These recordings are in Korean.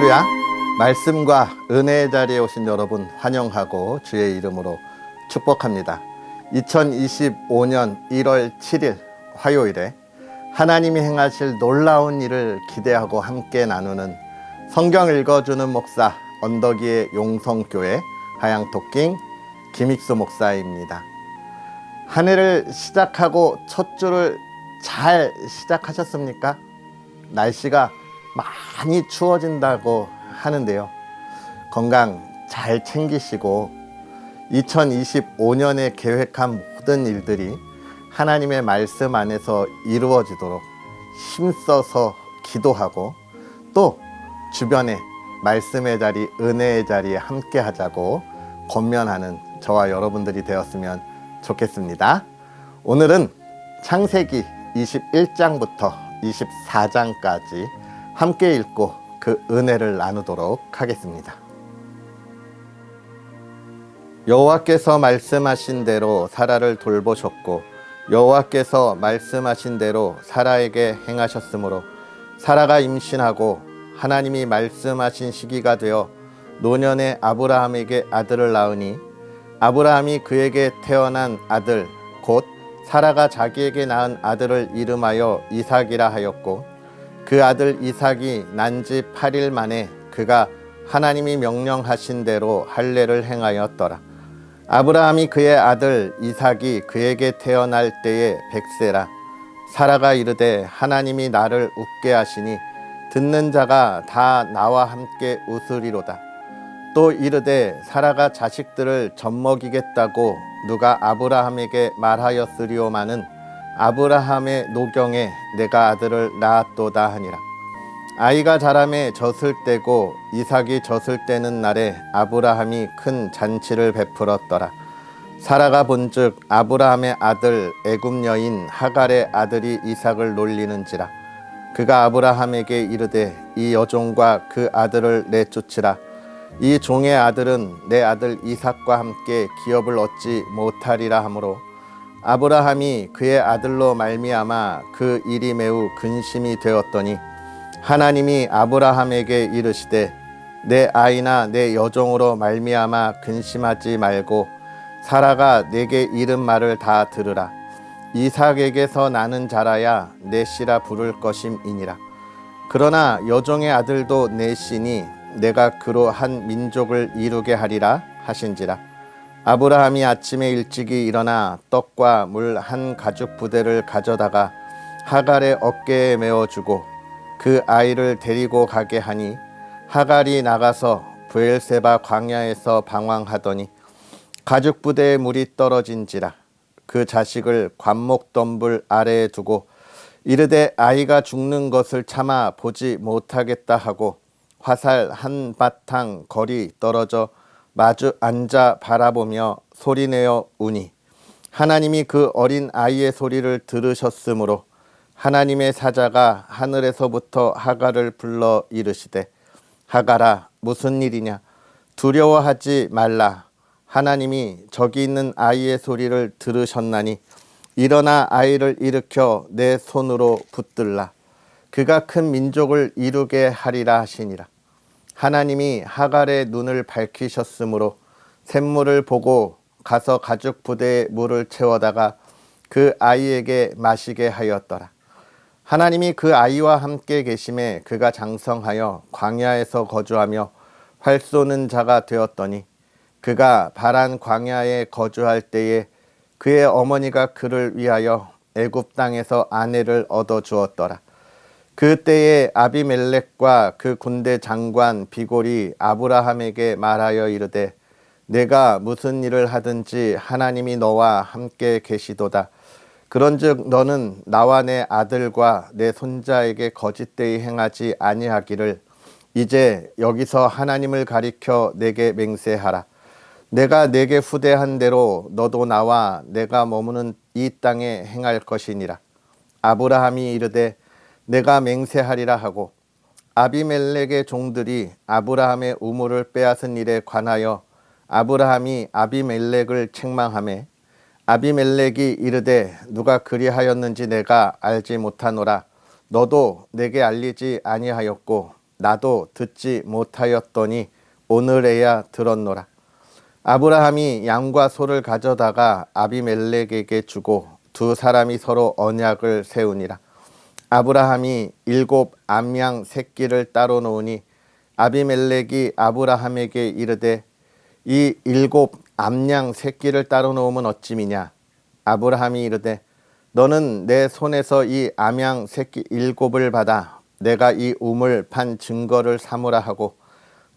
할렐루야. 말씀과 은혜의 자리에 오신 여러분 환영하고 주의 이름으로 축복합니다. 2025년 1월 7일 화요일에 하나님이 행하실 놀라운 일을 기대하고 함께 나누는 성경 읽어주는 목사 언덕위의 용성교회 하양토킹 김익수 목사입니다. 한 해를 시작하고 첫 주를 잘 시작하셨습니까? 날씨가 많이 추워진다고 하는데요. 건강 잘 챙기시고 2025년에 계획한 모든 일들이 하나님의 말씀 안에서 이루어지도록 힘써서 기도하고 또 주변에 말씀의 자리, 은혜의 자리에 함께 하자고 권면하는 저와 여러분들이 되었으면 좋겠습니다. 오늘은 창세기 21장부터 24장까지 함께 읽고 그 은혜를 나누도록 하겠습니다. 여호와께서 말씀하신 대로 사라를 돌보셨고 여호와께서 말씀하신 대로 사라에게 행하셨으므로 사라가 임신하고 하나님이 말씀하신 시기가 되어 노년에 아브라함에게 아들을 낳으니 아브라함이 그에게 태어난 아들 곧 사라가 자기에게 낳은 아들을 이름하여 이삭이라 하였고 그 아들 이삭이 난 지 8일 만에 그가 하나님이 명령하신 대로 할례를 행하였더라. 아브라함이 그의 아들 이삭이 그에게 태어날 때에 100세라. 사라가 이르되 하나님이 나를 웃게 하시니 듣는 자가 다 나와 함께 웃으리로다. 또 이르되 사라가 자식들을 젖먹이겠다고 누가 아브라함에게 말하였으리오마는 아브라함의 노경에 내가 아들을 낳았도다 하니라. 아이가 자라매 젖을 떼고 이삭이 젖을 떼는 날에 아브라함이 큰 잔치를 베풀었더라. 사라가 본즉 아브라함의 아들 애굽 여인 하갈의 아들이 이삭을 놀리는지라. 그가 아브라함에게 이르되 이 여종과 그 아들을 내쫓으라. 이 종의 아들은 내 아들 이삭과 함께 기업을 얻지 못하리라 하므로 아브라함이 그의 아들로 말미암아 그 일이 매우 근심이 되었더니 하나님이 아브라함에게 이르시되 내 아이나 내 여종으로 말미암아 근심하지 말고 사라가 내게 이른 말을 다 들으라. 이삭에게서 나는 자라야 내 씨라 부를 것임이니라. 그러나 여종의 아들도 내 씨니 내가 그로 한 민족을 이루게 하리라 하신지라. 아브라함이 아침에 일찍이 일어나 떡과 물 한 가죽 부대를 가져다가 하갈의 어깨에 메어주고 그 아이를 데리고 가게 하니 하갈이 나가서 브엘세바 광야에서 방황하더니 가죽 부대에 물이 떨어진지라. 그 자식을 관목덤불 아래에 두고 이르되 아이가 죽는 것을 참아 보지 못하겠다 하고 화살 한 바탕 거리 떨어져 마주 앉아 바라보며 소리내어 우니 하나님이 그 어린 아이의 소리를 들으셨으므로 하나님의 사자가 하늘에서부터 하갈을 불러 이르시되 하갈아 무슨 일이냐 두려워하지 말라. 하나님이 저기 있는 아이의 소리를 들으셨나니 일어나 아이를 일으켜 내 손으로 붙들라. 그가 큰 민족을 이루게 하리라 하시니라. 하나님이 하갈의 눈을 밝히셨으므로 샘물을 보고 가서 가죽 부대에 물을 채워다가 그 아이에게 마시게 하였더라. 하나님이 그 아이와 함께 계심에 그가 장성하여 광야에서 거주하며 활 쏘는 자가 되었더니 그가 바란 광야에 거주할 때에 그의 어머니가 그를 위하여 애굽 땅에서 아내를 얻어 주었더라. 그때에 아비멜렉과 그 군대 장관 비골이 아브라함에게 말하여 이르되 내가 무슨 일을 하든지 하나님이 너와 함께 계시도다. 그런즉 너는 나와 내 아들과 내 손자에게 거짓되이 행하지 아니하기를 이제 여기서 하나님을 가리켜 내게 맹세하라. 내가 내게 후대한 대로 너도 나와 내가 머무는 이 땅에 행할 것이니라. 아브라함이 이르되 내가 맹세하리라 하고 아비멜렉의 종들이 아브라함의 우물을 빼앗은 일에 관하여 아브라함이 아비멜렉을 책망하매 아비멜렉이 이르되 누가 그리하였는지 내가 알지 못하노라. 너도 내게 알리지 아니하였고 나도 듣지 못하였더니 오늘에야 들었노라. 아브라함이 양과 소를 가져다가 아비멜렉에게 주고 두 사람이 서로 언약을 세우니라. 아브라함이 7 암양 새끼를 따로 놓으니 아비멜렉이 아브라함에게 이르되 이 7 암양 새끼를 따로 놓으면 어찌미냐. 아브라함이 이르되 너는 내 손에서 이 암양 새끼 7을 받아 내가 이 우물 판 증거를 삼으라 하고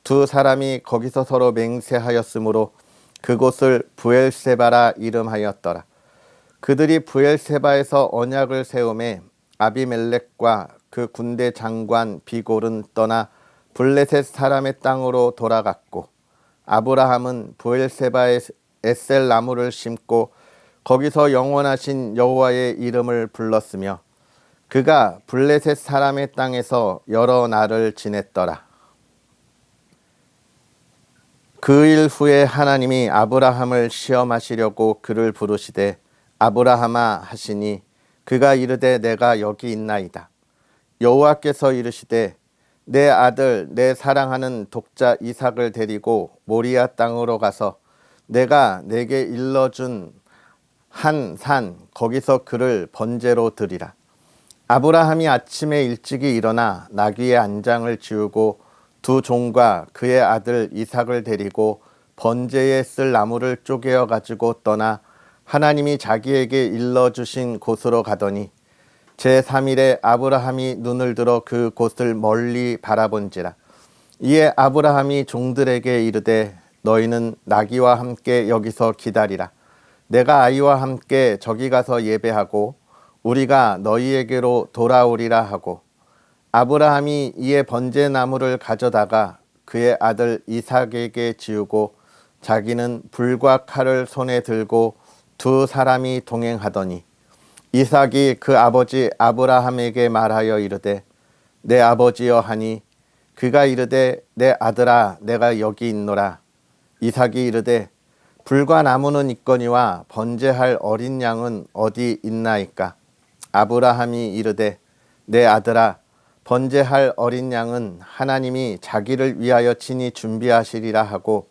두 사람이 거기서 서로 맹세하였으므로 그곳을 브엘세바라 이름하였더라. 그들이 브엘세바에서 언약을 세우매 아비멜렉과 그 군대 장관 비골은 떠나 블레셋 사람의 땅으로 돌아갔고 아브라함은 브엘세바에 에셀 나무를 심고 거기서 영원하신 여호와의 이름을 불렀으며 그가 블레셋 사람의 땅에서 여러 날을 지냈더라. 그 일 후에 하나님이 아브라함을 시험하시려고 그를 부르시되 아브라함아 하시니 그가 이르되 내가 여기 있나이다. 여호와께서 이르시되 내 아들 내 사랑하는 독자 이삭을 데리고 모리아 땅으로 가서 내가 내게 일러준 한 산 거기서 그를 번제로 드리라. 아브라함이 아침에 일찍이 일어나 나귀의 안장을 지우고 두 종과 그의 아들 이삭을 데리고 번제에 쓸 나무를 쪼개어 가지고 떠나 하나님이 자기에게 일러주신 곳으로 가더니 제3일에 아브라함이 눈을 들어 그 곳을 멀리 바라본지라. 이에 아브라함이 종들에게 이르되 너희는 나귀와 함께 여기서 기다리라. 내가 아이와 함께 저기 가서 예배하고 우리가 너희에게로 돌아오리라 하고 아브라함이 이에 번제나무를 가져다가 그의 아들 이삭에게 지우고 자기는 불과 칼을 손에 들고 두 사람이 동행하더니 이삭이 그 아버지 아브라함에게 말하여 이르되 내 아버지여 하니 그가 이르되 내 아들아 내가 여기 있노라. 이삭이 이르되 불과 나무는 있거니와 번제할 어린 양은 어디 있나이까. 아브라함이 이르되 내 아들아 번제할 어린 양은 하나님이 자기를 위하여 친히 준비하시리라 하고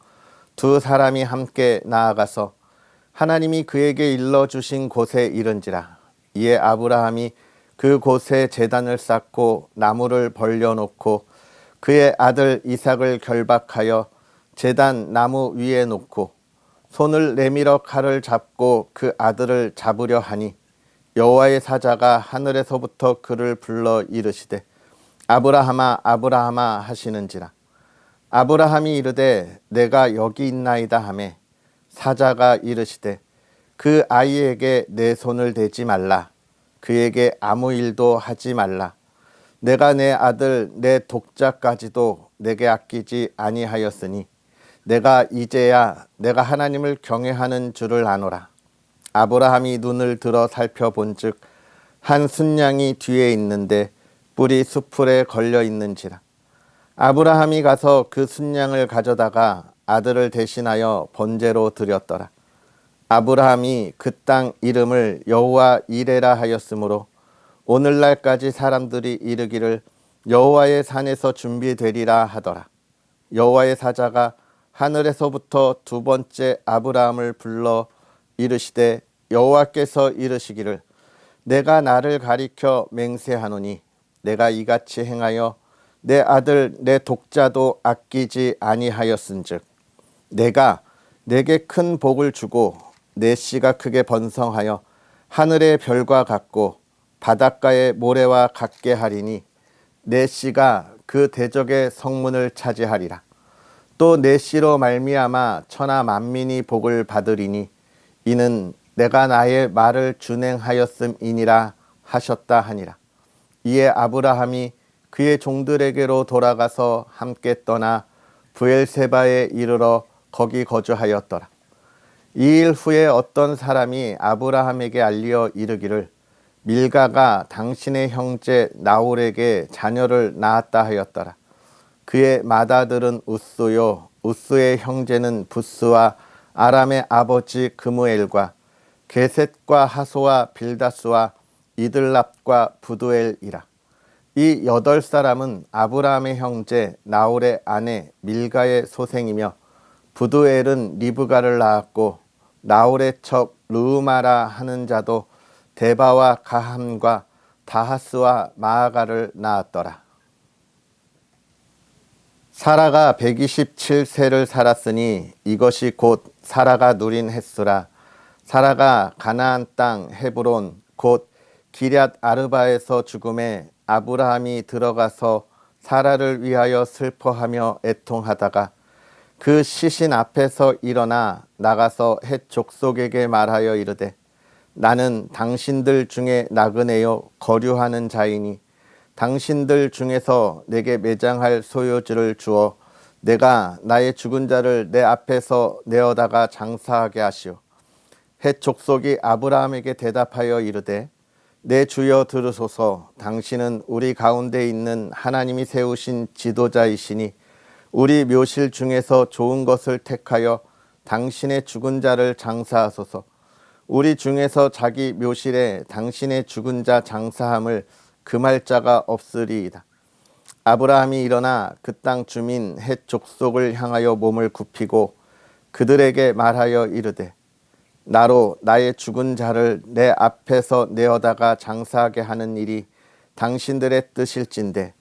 두 사람이 함께 나아가서 하나님이 그에게 일러주신 곳에 이른지라. 이에 아브라함이 그 곳에 제단을 쌓고 나무를 벌려놓고 그의 아들 이삭을 결박하여 제단 나무 위에 놓고 손을 내밀어 칼을 잡고 그 아들을 잡으려 하니 여호와의 사자가 하늘에서부터 그를 불러 이르시되 아브라함아 아브라함아 하시는지라. 아브라함이 이르되 내가 여기 있나이다 하매 사자가 이르시되 그 아이에게 내 손을 대지 말라. 그에게 아무 일도 하지 말라. 내가 내 아들 내 독자까지도 내게 아끼지 아니하였으니 내가 이제야 내가 하나님을 경외하는 줄을 아노라. 아브라함이 눈을 들어 살펴본즉 한 순양이 뒤에 있는데 뿔이 수풀에 걸려 있는지라. 아브라함이 가서 그 순양을 가져다가 아들을 대신하여 번제로 드렸더라. 아브라함이 그 땅 이름을 여호와 이레라 하였으므로 오늘날까지 사람들이 이르기를 여호와의 산에서 준비되리라 하더라. 여호와의 사자가 하늘에서부터 두 번째 아브라함을 불러 이르시되 여호와께서 이르시기를 내가 나를 가리켜 맹세하노니 내가 이같이 행하여 내 아들 내 독자도 아끼지 아니하였은즉 내가 내게 큰 복을 주고 내 씨가 크게 번성하여 하늘의 별과 같고 바닷가의 모래와 같게 하리니 내 씨가 그 대적의 성문을 차지하리라. 또 내 씨로 말미암아 천하 만민이 복을 받으리니 이는 내가 나의 말을 준행하였음이니라 하셨다 하니라. 이에 아브라함이 그의 종들에게로 돌아가서 함께 떠나 브엘세바에 이르러 거기 거주하였더라. 이 일 후에 어떤 사람이 아브라함에게 알리어 이르기를 밀가가 당신의 형제 나홀에게 자녀를 낳았다 하였더라. 그의 맏아들은 우스요 우스의 형제는 부스와 아람의 아버지 그무엘과 게셋과 하소와 빌다스와 이들랍과 부두엘이라. 이 8사람은 아브라함의 형제 나홀의 아내 밀가의 소생이며 부두엘은 리브가를 낳았고 나홀의 첩 르우마라 하는 자도 데바와 가함과 다하스와 마아가를 낳았더라. 사라가 127세를 살았으니 이것이 곧 사라가 누린 횟수라. 사라가 가나안 땅 헤브론 곧 기럇 아르바에서 죽음에 아브라함이 들어가서 사라를 위하여 슬퍼하며 애통하다가 그 시신 앞에서 일어나 나가서 헷 족속에게 말하여 이르되 나는 당신들 중에 나그네요 거류하는 자이니 당신들 중에서 내게 매장할 소유지를 주어 내가 나의 죽은 자를 내 앞에서 내어다가 장사하게 하시오. 헷 족속이 아브라함에게 대답하여 이르되 내 주여 들으소서. 당신은 우리 가운데 있는 하나님이 세우신 지도자이시니 우리 묘실 중에서 좋은 것을 택하여 당신의 죽은 자를 장사하소서. 우리 중에서 자기 묘실에 당신의 죽은 자 장사함을 금할 자가 없으리이다. 아브라함이 일어나 그 땅 주민 헷 족속을 향하여 몸을 굽히고 그들에게 말하여 이르되 나로 나의 죽은 자를 내 앞에서 내어다가 장사하게 하는 일이 당신들의 뜻일진데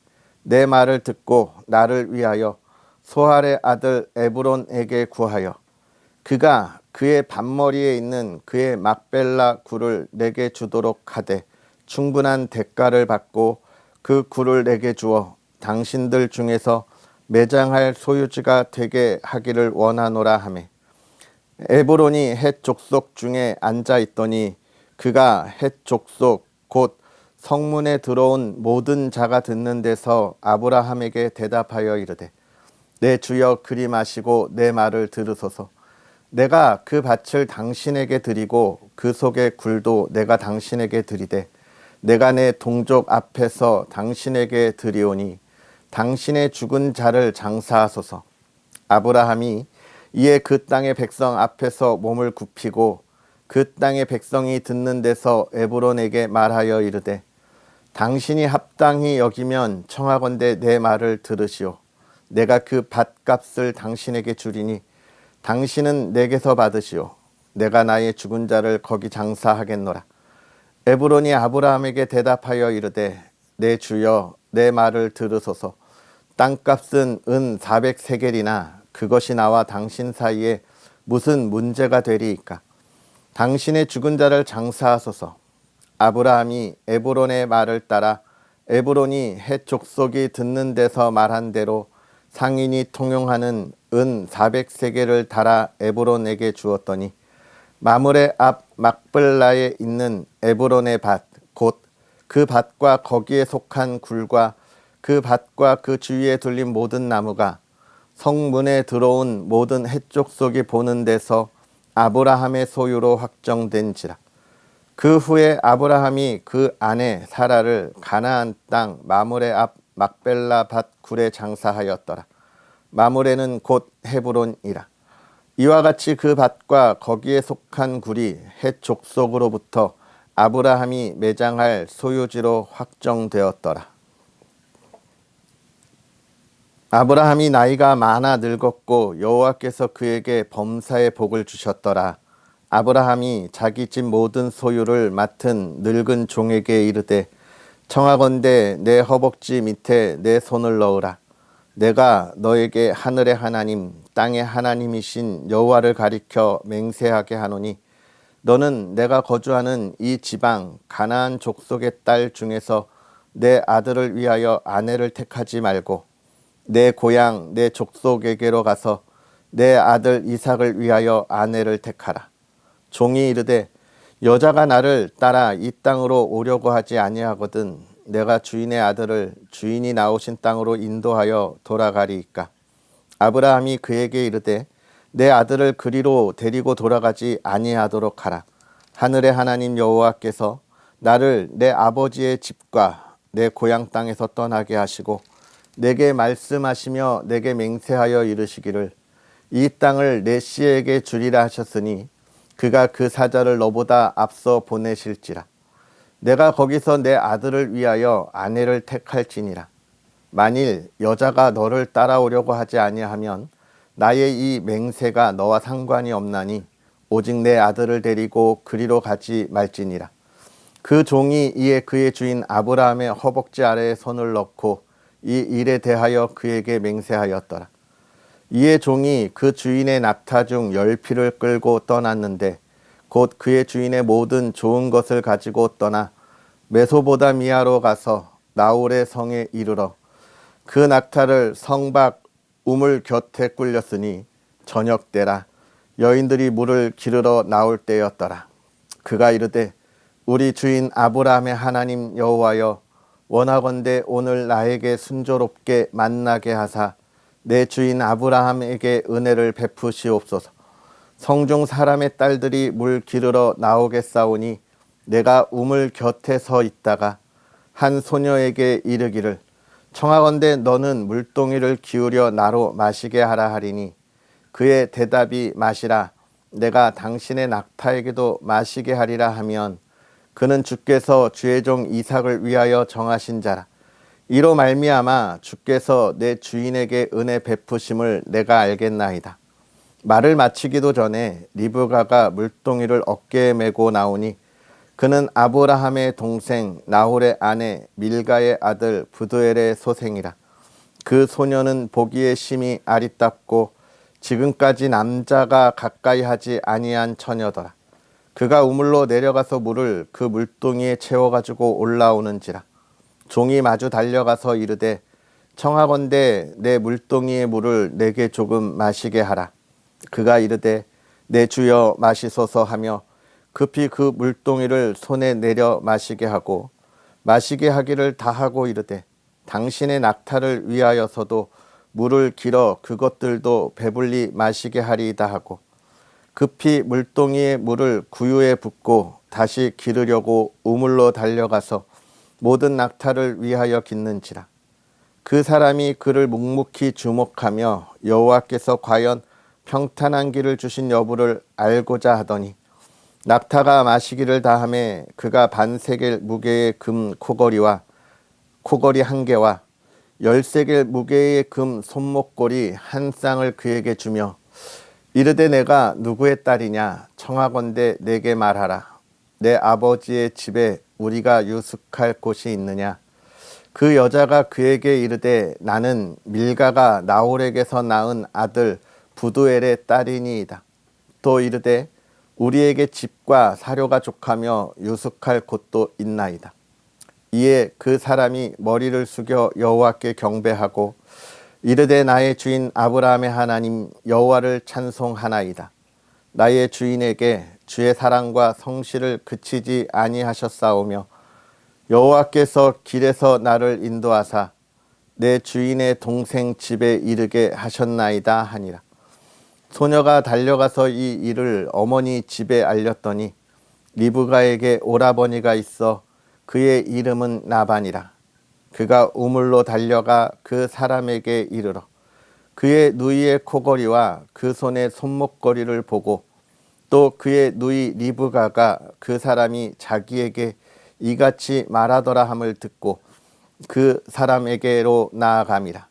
내 말을 듣고 나를 위하여 소할의 아들 에브론에게 구하여 그가 그의 밭머리에 있는 그의 막벨라 굴을 내게 주도록 하되 충분한 대가를 받고 그 굴을 내게 주어 당신들 중에서 매장할 소유지가 되게 하기를 원하노라 하매 에브론이 헷 족속 중에 앉아 있더니 그가 헷 족속 곧 성문에 들어온 모든 자가 듣는 데서 아브라함에게 대답하여 이르되 내 주여 그리 마시고 내 말을 들으소서. 내가 그 밭을 당신에게 드리고 그 속의 굴도 내가 당신에게 드리되 내가 내 동족 앞에서 당신에게 드리오니 당신의 죽은 자를 장사하소서. 아브라함이 이에 그 땅의 백성 앞에서 몸을 굽히고 그 땅의 백성이 듣는 데서 에브론에게 말하여 이르되 당신이 합당히 여기면 청하건대 내 말을 들으시오. 내가 그 밭값을 당신에게 주리니 당신은 내게서 받으시오. 내가 나의 죽은 자를 거기 장사하겠노라. 에브론이 아브라함에게 대답하여 이르되 내 주여 내 말을 들으소서. 땅값은 은 400세겔이나 그것이 나와 당신 사이에 무슨 문제가 되리이까. 당신의 죽은 자를 장사하소서. 아브라함이 에브론의 말을 따라 에브론이 헷 족속이 듣는 데서 말한 대로 상인이 통용하는 은 400세겔을 달아 에브론에게 주었더니 마므레 앞 막블라에 있는 에브론의 밭 곧 그 밭과 거기에 속한 굴과 그 밭과 그 주위에 둘린 모든 나무가 성문에 들어온 모든 헷 족속이 보는 데서 아브라함의 소유로 확정된지라. 그 후에 아브라함이 그 아내 사라를 가나안 땅 마므레 앞 막벨라 밭 굴에 장사하였더라. 마므레는 곧 헤브론이라. 이와 같이 그 밭과 거기에 속한 굴이 헷 족속으로부터 아브라함이 매장할 소유지로 확정되었더라. 아브라함이 나이가 많아 늙었고 여호와께서 그에게 범사의 복을 주셨더라. 아브라함이 자기 집 모든 소유를 맡은 늙은 종에게 이르되 청하건대 내 허벅지 밑에 내 손을 넣으라. 내가 너에게 하늘의 하나님 땅의 하나님이신 여호와를 가리켜 맹세하게 하노니 너는 내가 거주하는 이 지방 가나안 족속의 딸 중에서 내 아들을 위하여 아내를 택하지 말고 내 고향 내 족속에게로 가서 내 아들 이삭을 위하여 아내를 택하라. 종이 이르되 여자가 나를 따라 이 땅으로 오려고 하지 아니하거든 내가 주인의 아들을 주인이 나오신 땅으로 인도하여 돌아가리이까. 아브라함이 그에게 이르되 내 아들을 그리로 데리고 돌아가지 아니하도록 하라. 하늘의 하나님 여호와께서 나를 내 아버지의 집과 내 고향 땅에서 떠나게 하시고 내게 말씀하시며 내게 맹세하여 이르시기를 이 땅을 내 씨에게 주리라 하셨으니 그가 그 사자를 너보다 앞서 보내실지라. 내가 거기서 내 아들을 위하여 아내를 택할지니라. 만일 여자가 너를 따라오려고 하지 아니하면 나의 이 맹세가 너와 상관이 없나니 오직 내 아들을 데리고 그리로 가지 말지니라. 그 종이 이에 그의 주인 아브라함의 허벅지 아래에 손을 넣고 이 일에 대하여 그에게 맹세하였더라. 이에 종이 그 주인의 낙타 중 10피를 끌고 떠났는데 곧 그의 주인의 모든 좋은 것을 가지고 떠나 메소보다미아로 가서 나홀의 성에 이르러 그 낙타를 성 밖 우물 곁에 꿀렸으니 저녁 때라. 여인들이 물을 기르러 나올 때였더라. 그가 이르되 우리 주인 아브라함의 하나님 여호와여, 원하건대 오늘 나에게 순조롭게 만나게 하사 내 주인 아브라함에게 은혜를 베푸시옵소서. 성중 사람의 딸들이 물 기르러 나오겠사오니 내가 우물 곁에 서 있다가 한 소녀에게 이르기를 청하건대 너는 물동이를 기울여 나로 마시게 하라 하리니 그의 대답이 마시라. 내가 당신의 낙타에게도 마시게 하리라 하면 그는 주께서 주의 종 이삭을 위하여 정하신 자라. 이로 말미암아 주께서 내 주인에게 은혜 베푸심을 내가 알겠나이다. 말을 마치기도 전에 리브가가 물동이를 어깨에 메고 나오니 그는 아브라함의 동생 나홀의 아내 밀가의 아들 부두엘의 소생이라. 그 소녀는 보기에 심히 아리답고 지금까지 남자가 가까이 하지 아니한 처녀더라. 그가 우물로 내려가서 물을 그 물동이에 채워가지고 올라오는지라. 종이 마주 달려가서 이르되 청하건대 내 물동이의 물을 내게 조금 마시게 하라. 그가 이르되 내 주여 마시소서 하며 급히 그 물동이를 손에 내려 마시게 하고 마시게 하기를 다하고 이르되 당신의 낙타를 위하여서도 물을 길어 그것들도 배불리 마시게 하리이다 하고 급히 물동이의 물을 구유에 붓고 다시 기르려고 우물로 달려가서 모든 낙타를 위하여 깃는지라. 그 사람이 그를 묵묵히 주목하며 여호와께서 과연 평탄한 길을 주신 여부를 알고자 하더니 낙타가 마시기를 다하매 그가 반세겔 무게의 금 코걸이와 코걸이 한 개와 10세겔 무게의 금 손목걸이 한 쌍을 그에게 주며 이르되 내가 누구의 딸이냐 청하건대 내게 말하라. 내 아버지의 집에 우리가 유숙할 곳이 있느냐. 그 여자가 그에게 이르되 나는 밀가가 나홀에게서 낳은 아들 부두엘의 딸이니이다. 또 이르되 우리에게 집과 사료가 족하며 유숙할 곳도 있나이다. 이에 그 사람이 머리를 숙여 여호와께 경배하고 이르되 나의 주인 아브라함의 하나님 여호와를 찬송하나이다. 나의 주인에게 주의 사랑과 성실을 그치지 아니하셨사오며 여호와께서 길에서 나를 인도하사 내 주인의 동생 집에 이르게 하셨나이다 하니라. 소녀가 달려가서 이 일을 어머니 집에 알렸더니 리브가에게 오라버니가 있어 그의 이름은 나반이라. 그가 우물로 달려가 그 사람에게 이르러 그의 누이의 코걸이와 그 손의 손목걸이를 보고 또 그의 누이 리브가가 그 사람이 자기에게 이같이 말하더라 함을 듣고 그 사람에게로 나아감이라.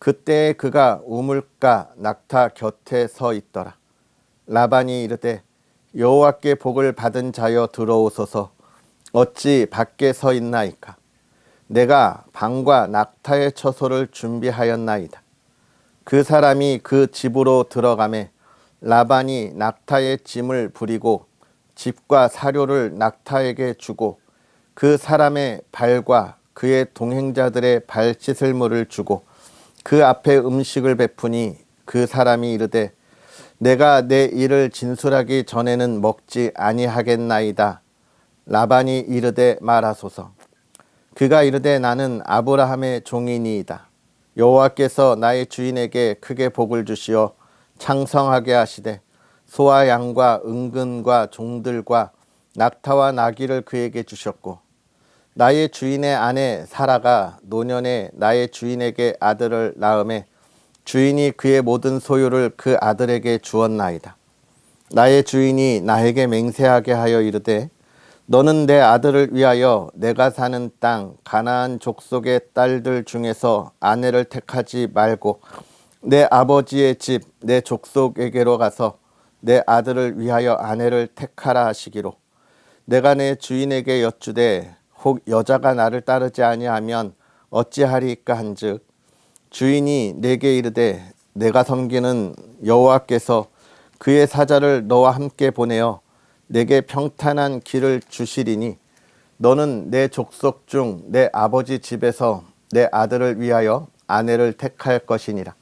그때 그가 우물가 낙타 곁에 서 있더라. 라반이 이르되 여호와께 복을 받은 자여 들어오소서. 어찌 밖에 서 있나이까. 내가 방과 낙타의 처소를 준비하였나이다. 그 사람이 그 집으로 들어가매 라반이 낙타의 짐을 부리고 집과 사료를 낙타에게 주고 그 사람의 발과 그의 동행자들의 발 씻을 물을 주고 그 앞에 음식을 베푸니 그 사람이 이르되 내가 내 일을 진술하기 전에는 먹지 아니하겠나이다. 라반이 이르되 말하소서. 그가 이르되 나는 아브라함의 종이니이다. 여호와께서 나의 주인에게 크게 복을 주시어 창성하게 하시되 소와 양과 은근과 종들과 낙타와 나귀를 그에게 주셨고 나의 주인의 아내 사라가 노년에 나의 주인에게 아들을 낳음에 주인이 그의 모든 소유를 그 아들에게 주었나이다. 나의 주인이 나에게 맹세하게 하여 이르되 너는 내 아들을 위하여 내가 사는 땅 가나안 족속의 딸들 중에서 아내를 택하지 말고 내 아버지의 집 내 족속에게로 가서 내 아들을 위하여 아내를 택하라 하시기로 내가 내 주인에게 여쭈되 혹 여자가 나를 따르지 아니하면 어찌하리까 한즉 주인이 내게 이르되 내가 섬기는 여호와께서 그의 사자를 너와 함께 보내어 내게 평탄한 길을 주시리니 너는 내 족속 중 내 아버지 집에서 내 아들을 위하여 아내를 택할 것이니라.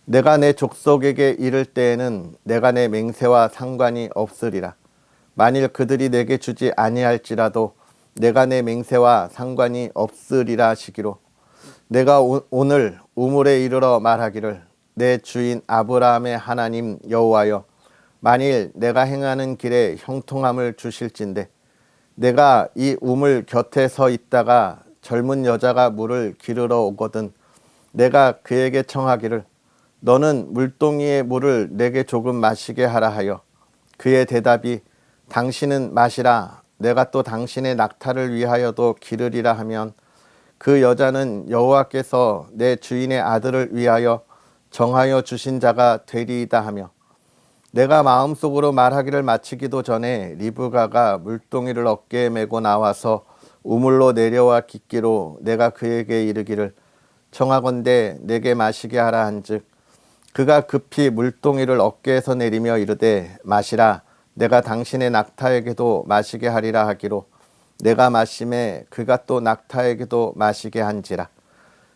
내가 내 족속에게 이를 때에는 내가 내 맹세와 상관이 없으리라. 만일 그들이 내게 주지 아니할지라도 내가 내 맹세와 상관이 없으리라 하시기로 내가 오늘 우물에 이르러 말하기를 내 주인 아브라함의 하나님 여호와여 만일 내가 행하는 길에 형통함을 주실진대 내가 이 우물 곁에 서 있다가 젊은 여자가 물을 기르러 오거든 내가 그에게 청하기를 너는 물동이의 물을 내게 조금 마시게 하라 하여 그의 대답이 당신은 마시라 내가 또 당신의 낙타를 위하여도 기르리라 하면 그 여자는 여호와께서 내 주인의 아들을 위하여 정하여 주신 자가 되리이다 하며 내가 마음속으로 말하기를 마치기도 전에 리브가가 물동이를 어깨에 메고 나와서 우물로 내려와 깃기로 내가 그에게 이르기를 청하건대 내게 마시게 하라 한즉 그가 급히 물동이를 어깨에서 내리며 이르되 마시라 내가 당신의 낙타에게도 마시게 하리라 하기로 내가 마심에 그가 또 낙타에게도 마시게 한지라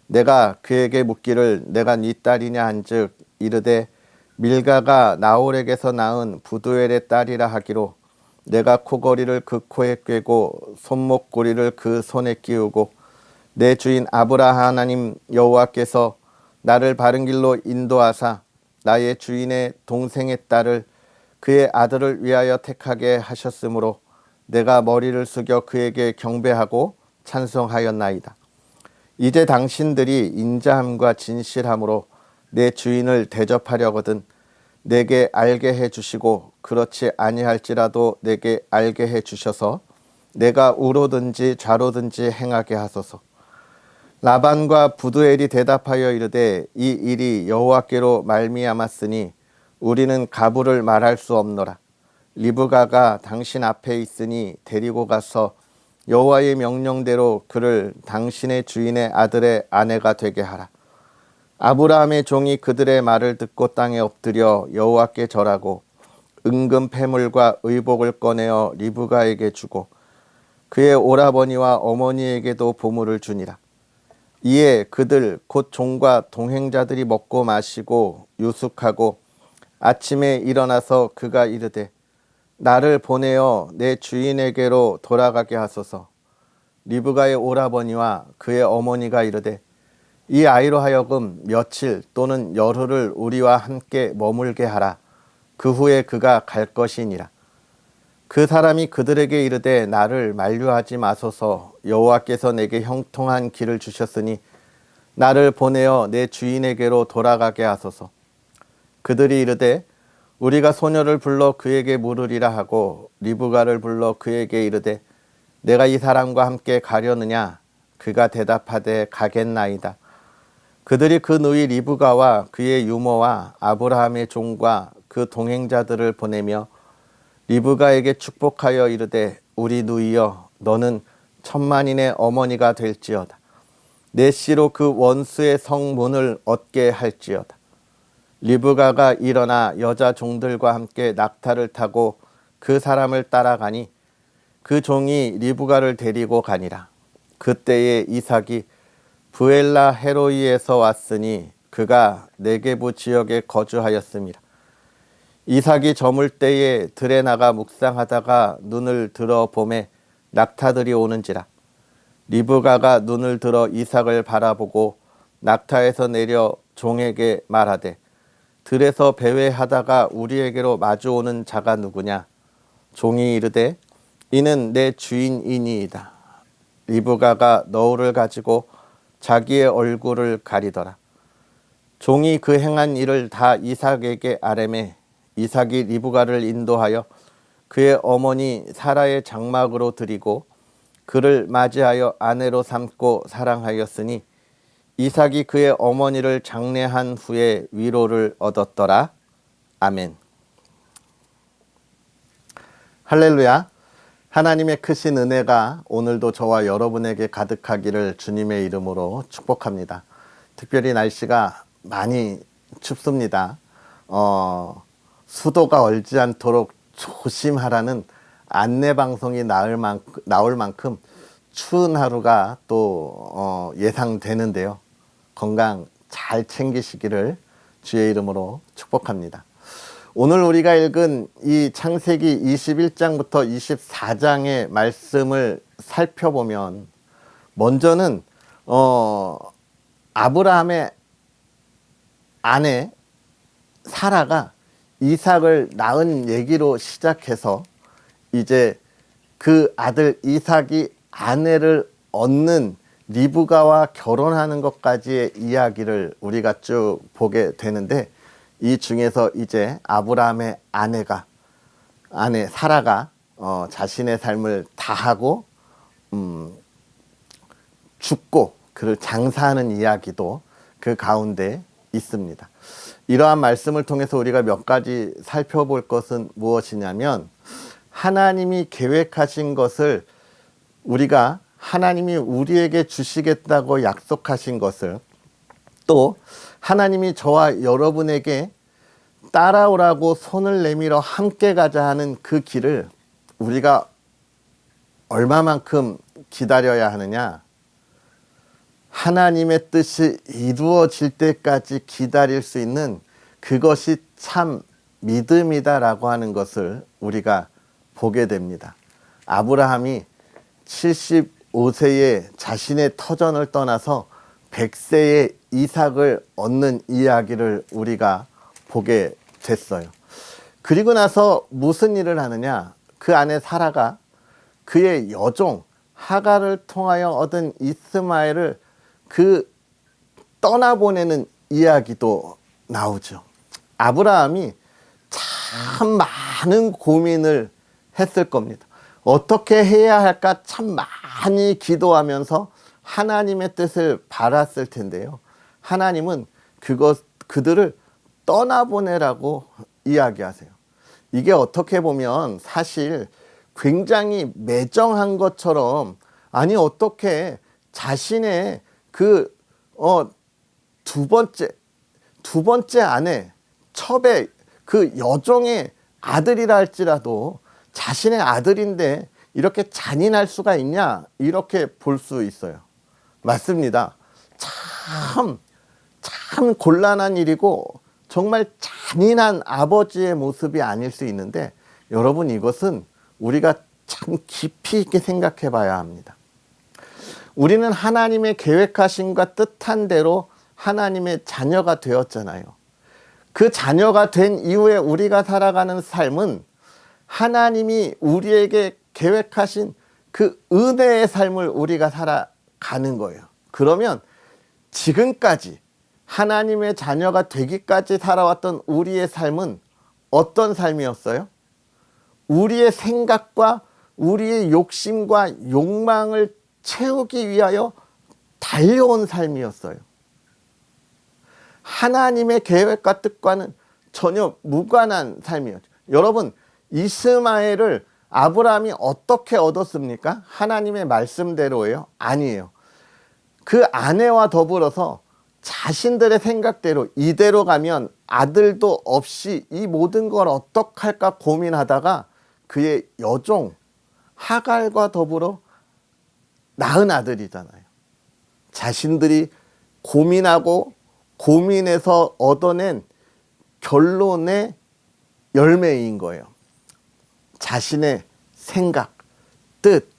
내가 그에게 묻기를 내가 네 딸이냐 한즉 이르되 밀가가 나홀에게서 낳은 부두엘의 딸이라 하기로 내가 코걸이를 그 코에 꿰고 손목고리를 그 손에 끼우고 내 주인 아브라함 하나님 여호와께서 나를 바른 길로 인도하사 나의 주인의 동생의 딸을 그의 아들을 위하여 택하게 하셨으므로 내가 머리를 숙여 그에게 경배하고 찬송하였나이다. 이제 당신들이 인자함과 진실함으로 내 주인을 대접하려거든 내게 알게 해주시고 그렇지 아니할지라도 내게 알게 해주셔서 내가 우로든지 좌로든지 행하게 하소서. 라반과 부두엘이 대답하여 이르되 이 일이 여호와께로 말미암았으니 우리는 가부를 말할 수 없노라. 리브가가 당신 앞에 있으니 데리고 가서 여호와의 명령대로 그를 당신의 주인의 아들의 아내가 되게 하라. 아브라함의 종이 그들의 말을 듣고 땅에 엎드려 여호와께 절하고 은금 패물과 의복을 꺼내어 리브가에게 주고 그의 오라버니와 어머니에게도 보물을 주니라. 이에 그들 곧 종과 동행자들이 먹고 마시고 유숙하고 아침에 일어나서 그가 이르되 나를 보내어 내 주인에게로 돌아가게 하소서. 리브가의 오라버니와 그의 어머니가 이르되 이 아이로 하여금 며칠 또는 열흘을 우리와 함께 머물게 하라. 그 후에 그가 갈 것이니라. 그 사람이 그들에게 이르되 나를 만류하지 마소서. 여호와께서 내게 형통한 길을 주셨으니 나를 보내어 내 주인에게로 돌아가게 하소서. 그들이 이르되 우리가 소녀를 불러 그에게 물으리라 하고 리브가를 불러 그에게 이르되 내가 이 사람과 함께 가려느냐? 그가 대답하되 가겠나이다. 그들이 그 누이 리브가와 그의 유모와 아브라함의 종과 그 동행자들을 보내며 리브가에게 축복하여 이르되 우리 누이여 너는 천만인의 어머니가 될지어다. 내 씨로 그 원수의 성문을 얻게 할지어다. 리브가가 일어나 여자 종들과 함께 낙타를 타고 그 사람을 따라가니 그 종이 리브가를 데리고 가니라. 그때에 이삭이 브엘라 헤로이에서 왔으니 그가 네게부 지역에 거주하였습니다. 이삭이 저물 때에 들에 나가 묵상하다가 눈을 들어 보매 낙타들이 오는지라. 리브가가 눈을 들어 이삭을 바라보고 낙타에서 내려 종에게 말하되 들에서 배회하다가 우리에게로 마주오는 자가 누구냐? 종이 이르되 이는 내 주인이니이다. 리브가가 너울을 가지고 자기의 얼굴을 가리더라. 종이 그 행한 일을 다 이삭에게 아뢰매 이삭이 리브가를 인도하여 그의 어머니 사라의 장막으로 드리고 그를 맞이하여 아내로 삼고 사랑하였으니 이삭이 그의 어머니를 장례한 후에 위로를 얻었더라. 아멘. 할렐루야. 하나님의 크신 은혜가 오늘도 저와 여러분에게 가득하기를 주님의 이름으로 축복합니다. 특별히 날씨가 많이 춥습니다. 수도가 얼지 않도록 조심하라는 안내방송이 나올 만큼 추운 하루가 또 예상되는데요. 건강 잘 챙기시기를 주의 이름으로 축복합니다. 오늘 우리가 읽은 이 창세기 21장부터 24장의 말씀을 살펴보면 먼저는 아브라함의 아내 사라가 이삭을 낳은 얘기로 시작해서 이제 그 아들 이삭이 아내를 얻는 리브가와 결혼하는 것까지의 이야기를 우리가 쭉 보게 되는데, 이 중에서 이제 아브라함의 아내 사라가 자신의 삶을 다하고 죽고 그를 장사하는 이야기도 그 가운데 있습니다. 이러한 말씀을 통해서 우리가 몇 가지 살펴볼 것은 무엇이냐면, 하나님이 계획하신 것을 우리가 하나님이 우리에게 주시겠다고 약속하신 것을, 또 하나님이 저와 여러분에게 따라오라고 손을 내밀어 함께 가자 하는 그 길을 우리가 얼마만큼 기다려야 하느냐? 하나님의 뜻이 이루어질 때까지 기다릴 수 있는 그것이 참 믿음이다라고 하는 것을 우리가 보게 됩니다. 아브라함이 75세에 자신의 터전을 떠나서 100세에 이삭을 얻는 이야기를 우리가 보게 됐어요. 그리고 나서 무슨 일을 하느냐? 그 아내 사라가 그의 여종 하갈을 통하여 얻은 이스마엘을 떠나보내는 이야기도 나오죠. 아브라함이 참 많은 고민을 했을 겁니다. 어떻게 해야 할까 참 많이 기도하면서 하나님의 뜻을 바랐을 텐데요. 하나님은 그들을 떠나보내라고 이야기하세요. 이게 어떻게 보면 사실 굉장히 매정한 것처럼, 아니 어떻게 자신의 두 번째 아내 첩의 그 여종의 아들이라 할지라도 자신의 아들인데 이렇게 잔인할 수가 있냐, 이렇게 볼 수 있어요. 맞습니다. 참 곤란한 일이고 정말 잔인한 아버지의 모습이 아닐 수 있는데, 여러분 이것은 우리가 참 깊이 있게 생각해 봐야 합니다. 우리는 하나님의 계획하심과 뜻한 대로 하나님의 자녀가 되었잖아요. 그 자녀가 된 이후에 우리가 살아가는 삶은 하나님이 우리에게 계획하신 그 은혜의 삶을 우리가 살아가는 거예요. 그러면 지금까지 하나님의 자녀가 되기까지 살아왔던 우리의 삶은 어떤 삶이었어요? 우리의 생각과 우리의 욕심과 욕망을 채우기 위하여 달려온 삶이었어요. 하나님의 계획과 뜻과는 전혀 무관한 삶이었죠. 여러분, 이스마엘을 아브라함이 어떻게 얻었습니까? 하나님의 말씀대로예요? 아니에요. 그 아내와 더불어서 자신들의 생각대로 이대로 가면 아들도 없이 이 모든 걸 어떡할까 고민하다가 그의 여종 하갈과 더불어 낳은 아들이잖아요. 자신들이 고민하고 고민해서 얻어낸 결론의 열매인 거예요. 자신의 생각, 뜻,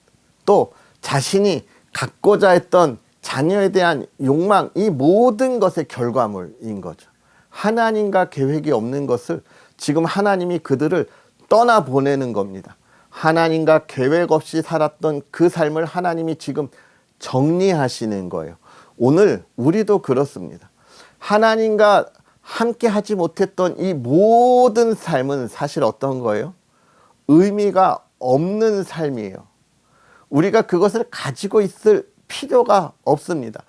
또 자신이 갖고자 했던 자녀에 대한 욕망, 이 모든 것의 결과물인 거죠. 하나님과 계획이 없는 것을 지금 하나님이 그들을 떠나보내는 겁니다. 하나님과 계획 없이 살았던 그 삶을 하나님이 지금 정리하시는 거예요. 오늘 우리도 그렇습니다. 하나님과 함께 하지 못했던 이 모든 삶은 사실 어떤 거예요? 의미가 없는 삶이에요. 우리가 그것을 가지고 있을 필요가 없습니다.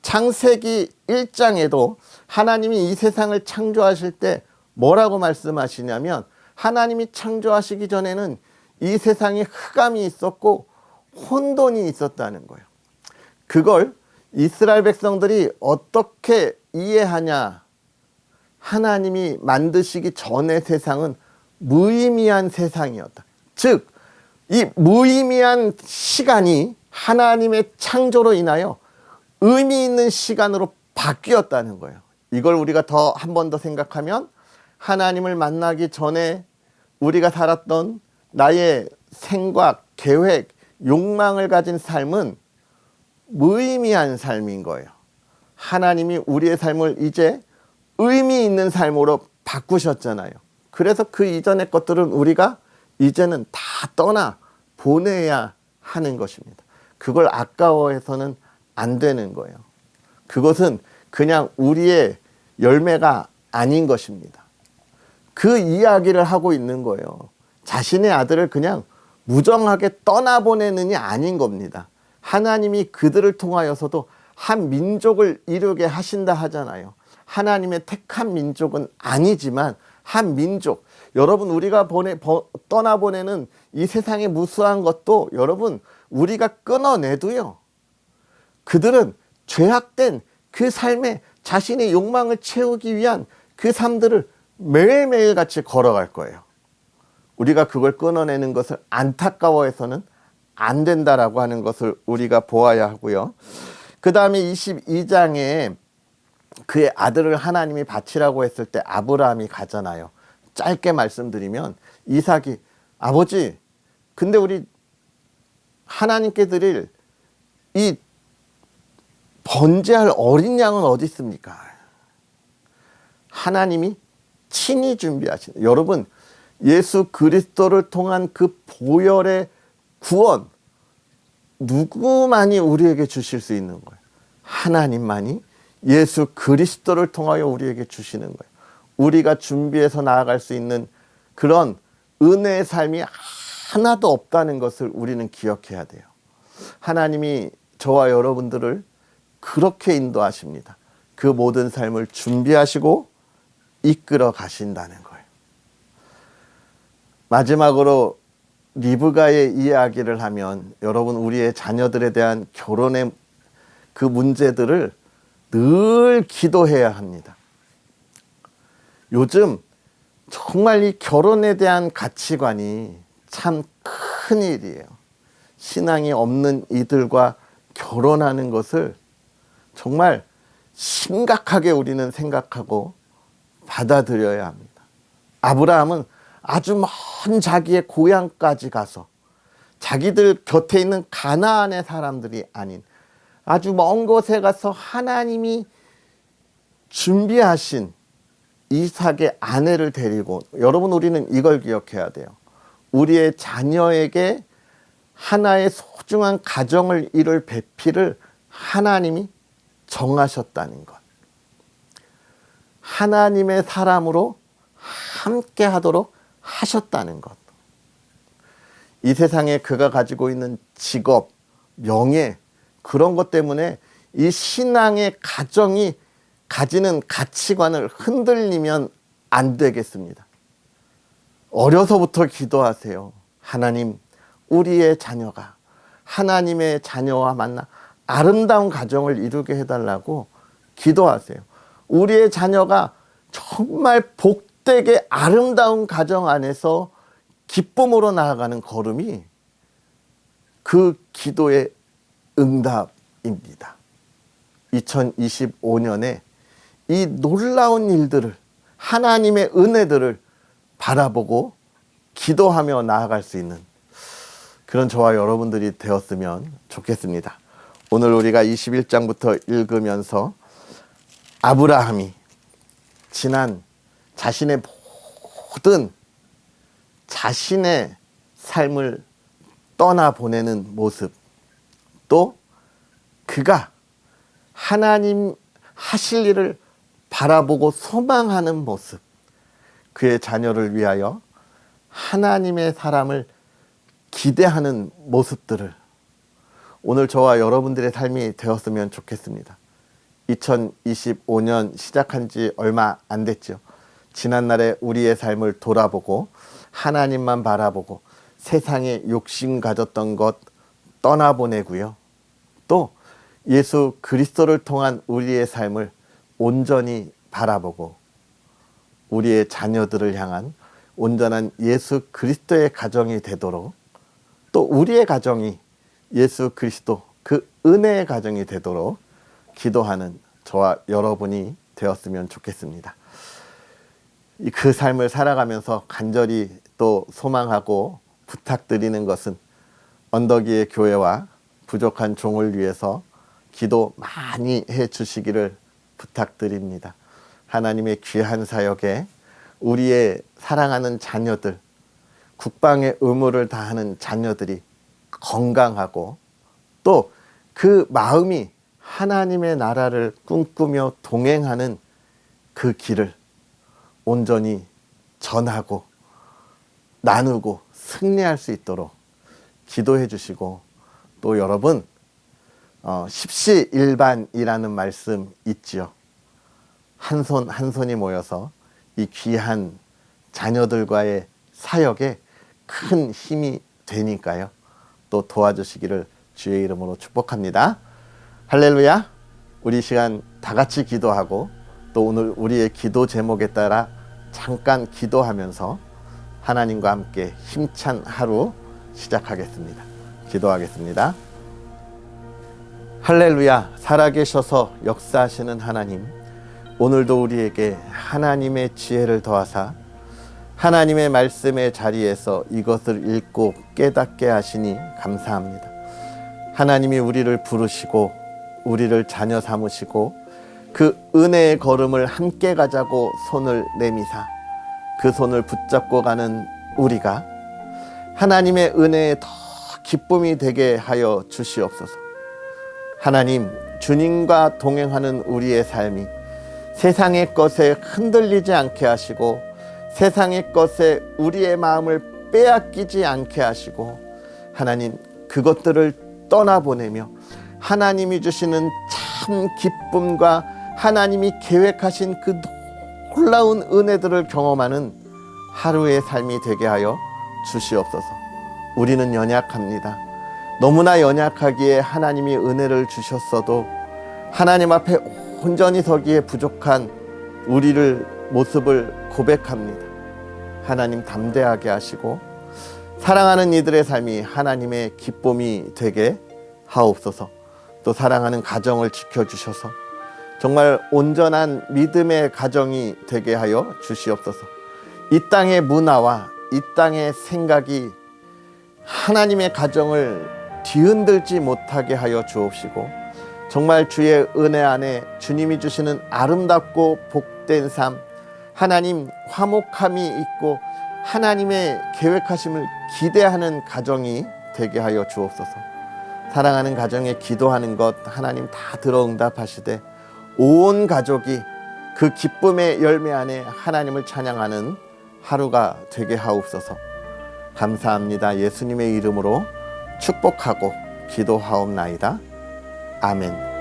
창세기 1장에도 하나님이 이 세상을 창조하실 때 뭐라고 말씀하시냐면, 하나님이 창조하시기 전에는 이 세상에 흑암이 있었고 혼돈이 있었다는 거예요. 그걸 이스라엘 백성들이 어떻게 이해하냐? 하나님이 만드시기 전의 세상은 무의미한 세상이었다. 즉, 이 무의미한 시간이 하나님의 창조로 인하여 의미 있는 시간으로 바뀌었다는 거예요. 이걸 우리가 더 한 번 더 생각하면, 하나님을 만나기 전에 우리가 살았던 나의 생각, 계획, 욕망을 가진 삶은 무의미한 삶인 거예요. 하나님이 우리의 삶을 이제 의미 있는 삶으로 바꾸셨잖아요. 그래서 그 이전의 것들은 우리가 이제는 다 떠나 보내야 하는 것입니다. 그걸 아까워해서는 안 되는 거예요. 그것은 그냥 우리의 열매가 아닌 것입니다. 그 이야기를 하고 있는 거예요. 자신의 아들을 그냥 무정하게 떠나보내느니 아닌 겁니다. 하나님이 그들을 통하여서도 한 민족을 이루게 하신다 하잖아요. 하나님의 택한 민족은 아니지만 한 민족, 여러분 우리가 떠나보내는 이 세상의 무수한 것도 여러분 우리가 끊어내도요, 그들은 죄악된 그 삶에 자신의 욕망을 채우기 위한 그 삶들을 매일매일 같이 걸어갈 거예요. 우리가 그걸 끊어내는 것을 안타까워해서는 안 된다라고 하는 것을 우리가 보아야 하고요. 그 다음에 22장에 그의 아들을 하나님이 바치라고 했을 때 아브라함이 가잖아요. 짧게 말씀드리면, 이삭이 아버지, 근데 우리 하나님께 드릴 이 번제할 어린 양은 어디 있습니까? 하나님이 친히 준비하신, 여러분 예수 그리스도를 통한 그 보혈의 구원, 누구만이 우리에게 주실 수 있는 거예요? 하나님만이 예수 그리스도를 통하여 우리에게 주시는 거예요. 우리가 준비해서 나아갈 수 있는 그런 은혜의 삶이 하나도 없다는 것을 우리는 기억해야 돼요. 하나님이 저와 여러분들을 그렇게 인도하십니다. 그 모든 삶을 준비하시고 이끌어 가신다는 거예요. 마지막으로 리브가의 이야기를 하면, 여러분 우리의 자녀들에 대한 결혼의 그 문제들을 늘 기도해야 합니다. 요즘 정말 이 결혼에 대한 가치관이 참 큰일이에요. 신앙이 없는 이들과 결혼하는 것을 정말 심각하게 우리는 생각하고 받아들여야 합니다. 아브라함은 아주 먼 자기의 고향까지 가서, 자기들 곁에 있는 가나안의 사람들이 아닌 아주 먼 곳에 가서 하나님이 준비하신 이삭의 아내를 데리고, 여러분 우리는 이걸 기억해야 돼요. 우리의 자녀에게 하나의 소중한 가정을 이룰 배필을 하나님이 정하셨다는 것, 하나님의 사람으로 함께 하도록 하셨다는 것, 이 세상에 그가 가지고 있는 직업, 명예, 그런 것 때문에 이 신앙의 가정이 가지는 가치관을 흔들리면 안 되겠습니다. 어려서부터 기도하세요. 하나님, 우리의 자녀가 하나님의 자녀와 만나 아름다운 가정을 이루게 해달라고 기도하세요. 우리의 자녀가 정말 복되게 아름다운 가정 안에서 기쁨으로 나아가는 걸음이 그 기도의 응답입니다. 2025년에 이 놀라운 일들을, 하나님의 은혜들을 바라보고 기도하며 나아갈 수 있는 그런 저와 여러분들이 되었으면 좋겠습니다. 오늘 우리가 21장부터 읽으면서 아브라함이 지난 자신의 모든 자신의 삶을 떠나보내는 모습, 또 그가 하나님 하실 일을 바라보고 소망하는 모습, 그의 자녀를 위하여 하나님의 사람을 기대하는 모습들을 오늘 저와 여러분들의 삶이 되었으면 좋겠습니다. 2025년 시작한 지 얼마 안 됐죠. 지난날에 우리의 삶을 돌아보고 하나님만 바라보고 세상에 욕심 가졌던 것 떠나보내고요. 또 예수 그리스도를 통한 우리의 삶을 온전히 바라보고 우리의 자녀들을 향한 온전한 예수 그리스도의 가정이 되도록 또 우리의 가정이 예수 그리스도 그 은혜의 가정이 되도록 기도하는 저와 여러분이 되었으면 좋겠습니다. 그 삶을 살아가면서 간절히 또 소망하고 부탁드리는 것은 언덕위의 교회와 부족한 종을 위해서 기도 많이 해 주시기를 부탁드립니다. 하나님의 귀한 사역에 우리의 사랑하는 자녀들, 국방의 의무를 다하는 자녀들이 건강하고 또 그 마음이 하나님의 나라를 꿈꾸며 동행하는 그 길을 온전히 전하고 나누고 승리할 수 있도록 기도해 주시고 또 여러분 십시일반이라는 말씀 있지요. 한 손 한 손이 모여서 이 귀한 자녀들과의 사역에 큰 힘이 되니까요. 또 도와주시기를 주의 이름으로 축복합니다. 할렐루야. 우리 시간 다 같이 기도하고 또 오늘 우리의 기도 제목에 따라 잠깐 기도하면서 하나님과 함께 힘찬 하루 시작하겠습니다. 기도하겠습니다. 할렐루야. 살아계셔서 역사하시는 하나님, 오늘도 우리에게 하나님의 지혜를 더하사 하나님의 말씀의 자리에서 이것을 읽고 깨닫게 하시니 감사합니다. 하나님이 우리를 부르시고 우리를 자녀 삼으시고 그 은혜의 걸음을 함께 가자고 손을 내미사 그 손을 붙잡고 가는 우리가 하나님의 은혜에 더 기쁨이 되게 하여 주시옵소서. 하나님, 주님과 동행하는 우리의 삶이 세상의 것에 흔들리지 않게 하시고 세상의 것에 우리의 마음을 빼앗기지 않게 하시고 하나님, 그것들을 떠나보내며 하나님이 주시는 참 기쁨과 하나님이 계획하신 그 놀라운 은혜들을 경험하는 하루의 삶이 되게 하여 주시옵소서. 우리는 연약합니다. 너무나 연약하기에 하나님이 은혜를 주셨어도 하나님 앞에 온전히 서기에 부족한 우리를 모습을 고백합니다. 하나님 담대하게 하시고 사랑하는 이들의 삶이 하나님의 기쁨이 되게 하옵소서. 또 사랑하는 가정을 지켜주셔서 정말 온전한 믿음의 가정이 되게 하여 주시옵소서. 이 땅의 문화와 이 땅의 생각이 하나님의 가정을 뒤흔들지 못하게 하여 주옵시고 정말 주의 은혜 안에 주님이 주시는 아름답고 복된 삶, 하나님 화목함이 있고 하나님의 계획하심을 기대하는 가정이 되게 하여 주옵소서. 사랑하는 가정에 기도하는 것 하나님 다 들어응답하시되 온 가족이 그 기쁨의 열매 안에 하나님을 찬양하는 하루가 되게 하옵소서. 감사합니다. 예수님의 이름으로 축복하고 기도하옵나이다. 아멘.